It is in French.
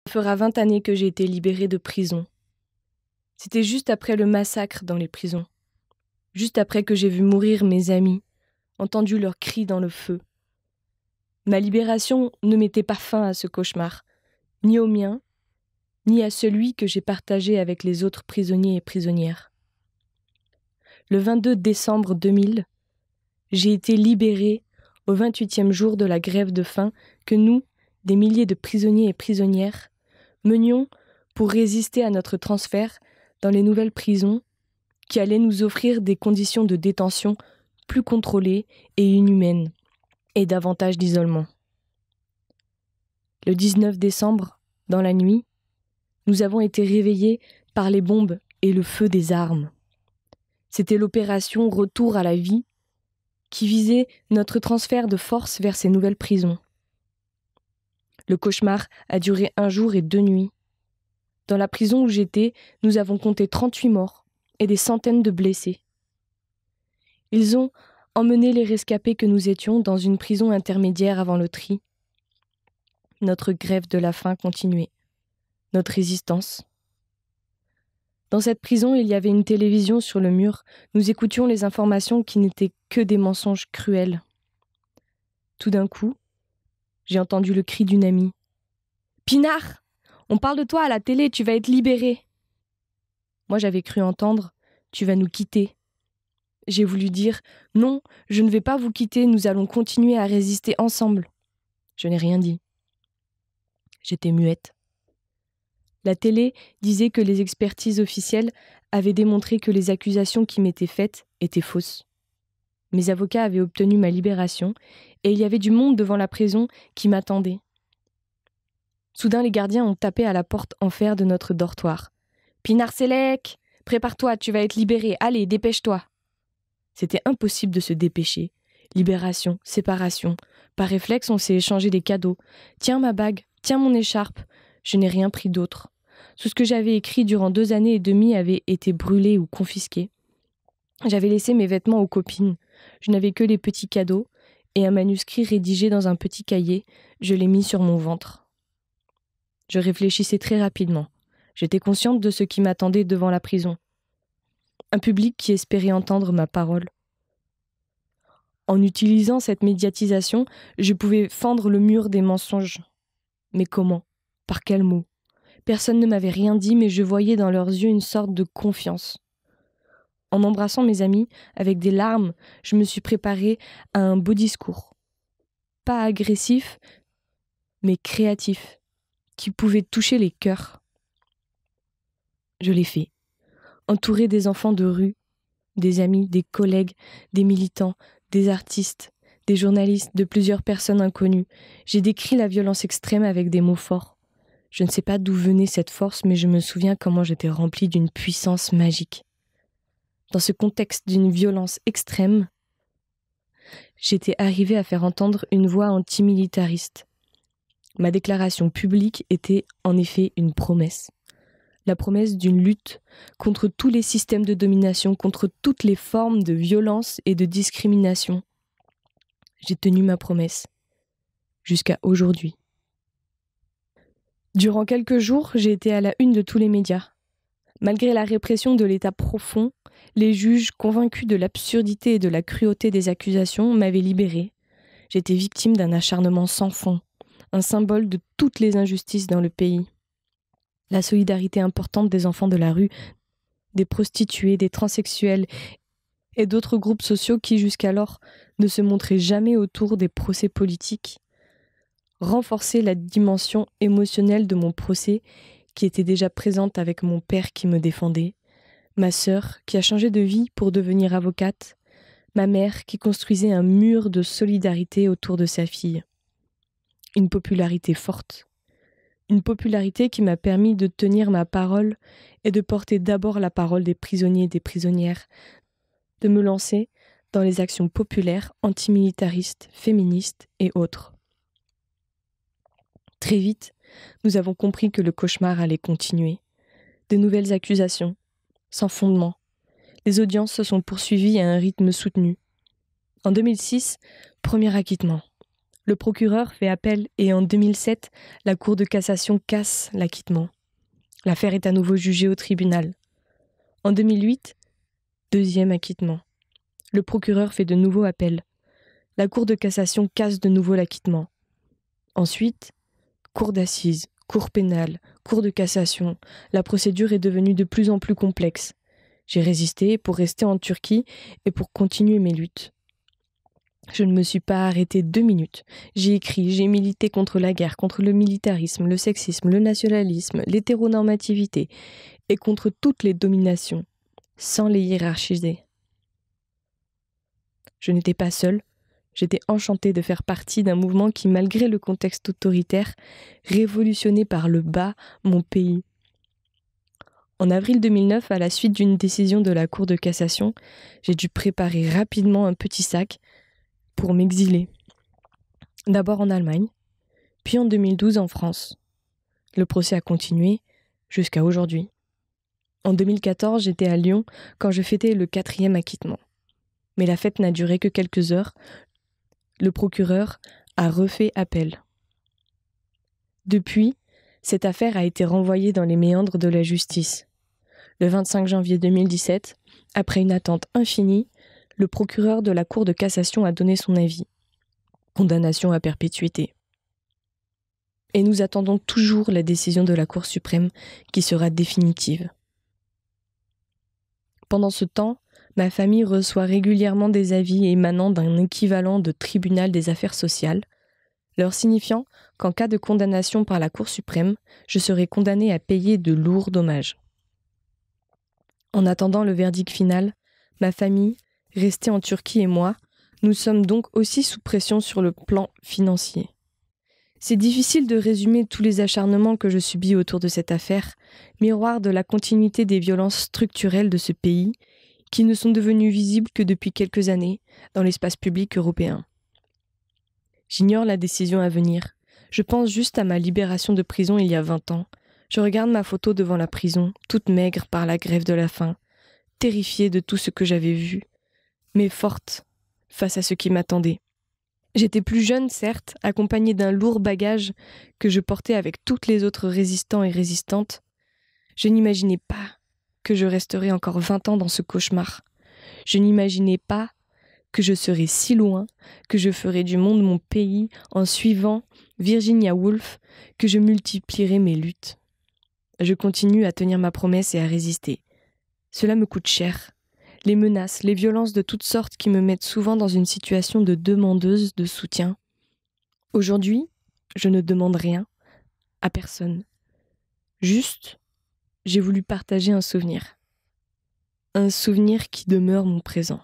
Ça fera 20 années que j'ai été libérée de prison. C'était juste après le massacre dans les prisons. Juste après que j'ai vu mourir mes amis, entendu leurs cris dans le feu. Ma libération ne mettait pas fin à ce cauchemar, ni au mien, ni à celui que j'ai partagé avec les autres prisonniers et prisonnières. Le 22 décembre 2000, j'ai été libérée au 28e jour de la grève de faim que nous, des milliers de prisonniers et prisonnières, menions pour résister à notre transfert dans les nouvelles prisons qui allaient nous offrir des conditions de détention plus contrôlées et inhumaines, et davantage d'isolement. Le 19 décembre, dans la nuit, nous avons été réveillés par les bombes et le feu des armes. C'était l'opération Retour à la vie qui visait notre transfert de force vers ces nouvelles prisons. Le cauchemar a duré 1 jour et 2 nuits. Dans la prison où j'étais, nous avons compté 38 morts et des centaines de blessés. Ils ont emmené les rescapés que nous étions dans une prison intermédiaire avant le tri. Notre grève de la faim continuait. Notre résistance. Dans cette prison, il y avait une télévision sur le mur. Nous écoutions les informations qui n'étaient que des mensonges cruels. Tout d'un coup, j'ai entendu le cri d'une amie. « Pinard, on parle de toi à la télé, tu vas être libéré. » Moi, j'avais cru entendre « Tu vas nous quitter. » J'ai voulu dire « Non, je ne vais pas vous quitter, nous allons continuer à résister ensemble. » Je n'ai rien dit. J'étais muette. La télé disait que les expertises officielles avaient démontré que les accusations qui m'étaient faites étaient fausses. Mes avocats avaient obtenu ma libération et il y avait du monde devant la prison qui m'attendait. Soudain, les gardiens ont tapé à la porte en fer de notre dortoir. « Pinard Selek, prépare-toi, tu vas être libéré, allez, dépêche-toi !» C'était impossible de se dépêcher. Libération, séparation. Par réflexe, on s'est échangé des cadeaux. « Tiens ma bague, tiens mon écharpe. » Je n'ai rien pris d'autre. Tout ce que j'avais écrit durant 2 années et demie avait été brûlé ou confisqué. J'avais laissé mes vêtements aux copines. Je n'avais que les petits cadeaux et un manuscrit rédigé dans un petit cahier. Je l'ai mis sur mon ventre. Je réfléchissais très rapidement. J'étais consciente de ce qui m'attendait devant la prison. Un public qui espérait entendre ma parole. En utilisant cette médiatisation, je pouvais fendre le mur des mensonges. Mais comment ? Par quels mots ? Personne ne m'avait rien dit, mais je voyais dans leurs yeux une sorte de confiance. En embrassant mes amis, avec des larmes, je me suis préparée à un beau discours. Pas agressif, mais créatif, qui pouvait toucher les cœurs. Je l'ai fait, entourée des enfants de rue, des amis, des collègues, des militants, des artistes, des journalistes, de plusieurs personnes inconnues. J'ai décrit la violence extrême avec des mots forts. Je ne sais pas d'où venait cette force, mais je me souviens comment j'étais remplie d'une puissance magique. Dans ce contexte d'une violence extrême, j'étais arrivée à faire entendre une voix antimilitariste. Ma déclaration publique était en effet une promesse. La promesse d'une lutte contre tous les systèmes de domination, contre toutes les formes de violence et de discrimination. J'ai tenu ma promesse, jusqu'à aujourd'hui. Durant quelques jours, j'ai été à la une de tous les médias. Malgré la répression de l'État profond, les juges, convaincus de l'absurdité et de la cruauté des accusations, m'avaient libérée. J'étais victime d'un acharnement sans fond, un symbole de toutes les injustices dans le pays. La solidarité importante des enfants de la rue, des prostituées, des transsexuels et d'autres groupes sociaux qui jusqu'alors ne se montraient jamais autour des procès politiques, renforçait la dimension émotionnelle de mon procès qui était déjà présente avec mon père qui me défendait, ma sœur qui a changé de vie pour devenir avocate, ma mère qui construisait un mur de solidarité autour de sa fille. Une popularité forte. Une popularité qui m'a permis de tenir ma parole et de porter d'abord la parole des prisonniers et des prisonnières, de me lancer dans les actions populaires, antimilitaristes, féministes et autres. Très vite, nous avons compris que le cauchemar allait continuer. De nouvelles accusations, sans fondement. Les audiences se sont poursuivies à un rythme soutenu. En 2006, premier acquittement. Le procureur fait appel et en 2007, la Cour de cassation casse l'acquittement. L'affaire est à nouveau jugée au tribunal. En 2008, deuxième acquittement. Le procureur fait de nouveau appel. La Cour de cassation casse de nouveau l'acquittement. Ensuite, cour d'assises, cour pénale, cour de cassation. La procédure est devenue de plus en plus complexe. J'ai résisté pour rester en Turquie et pour continuer mes luttes. Je ne me suis pas arrêtée 2 minutes. J'ai écrit, j'ai milité contre la guerre, contre le militarisme, le sexisme, le nationalisme, l'hétéronormativité et contre toutes les dominations, sans les hiérarchiser. Je n'étais pas seule. J'étais enchantée de faire partie d'un mouvement qui, malgré le contexte autoritaire, révolutionnait par le bas mon pays. En avril 2009, à la suite d'une décision de la Cour de cassation, j'ai dû préparer rapidement un petit sac pour m'exiler. D'abord en Allemagne, puis en 2012 en France. Le procès a continué jusqu'à aujourd'hui. En 2014, j'étais à Lyon quand je fêtais le 4e acquittement. Mais la fête n'a duré que quelques heures. Le procureur a refait appel. Depuis, cette affaire a été renvoyée dans les méandres de la justice. Le 25 janvier 2017, après une attente infinie, le procureur de la Cour de cassation a donné son avis. Condamnation à perpétuité. Et nous attendons toujours la décision de la Cour suprême qui sera définitive. Pendant ce temps, ma famille reçoit régulièrement des avis émanant d'un équivalent de tribunal des affaires sociales, leur signifiant qu'en cas de condamnation par la Cour suprême, je serai condamnée à payer de lourds dommages. En attendant le verdict final, ma famille, restée en Turquie et moi, nous sommes donc aussi sous pression sur le plan financier. C'est difficile de résumer tous les acharnements que je subis autour de cette affaire, miroir de la continuité des violences structurelles de ce pays, qui ne sont devenues visibles que depuis quelques années dans l'espace public européen. J'ignore la décision à venir. Je pense juste à ma libération de prison il y a 20 ans. Je regarde ma photo devant la prison, toute maigre par la grève de la faim, terrifiée de tout ce que j'avais vu, mais forte face à ce qui m'attendait. J'étais plus jeune, certes, accompagnée d'un lourd bagage que je portais avec toutes les autres résistants et résistantes. Je n'imaginais pas que je resterais encore 20 ans dans ce cauchemar. Je n'imaginais pas que je serais si loin, que je ferais du monde mon pays en suivant Virginia Woolf, que je multiplierais mes luttes. Je continue à tenir ma promesse et à résister. Cela me coûte cher. Les menaces, les violences de toutes sortes qui me mettent souvent dans une situation de demandeuse de soutien. Aujourd'hui, je ne demande rien à personne. Juste, j'ai voulu partager un souvenir. Un souvenir qui demeure mon présent.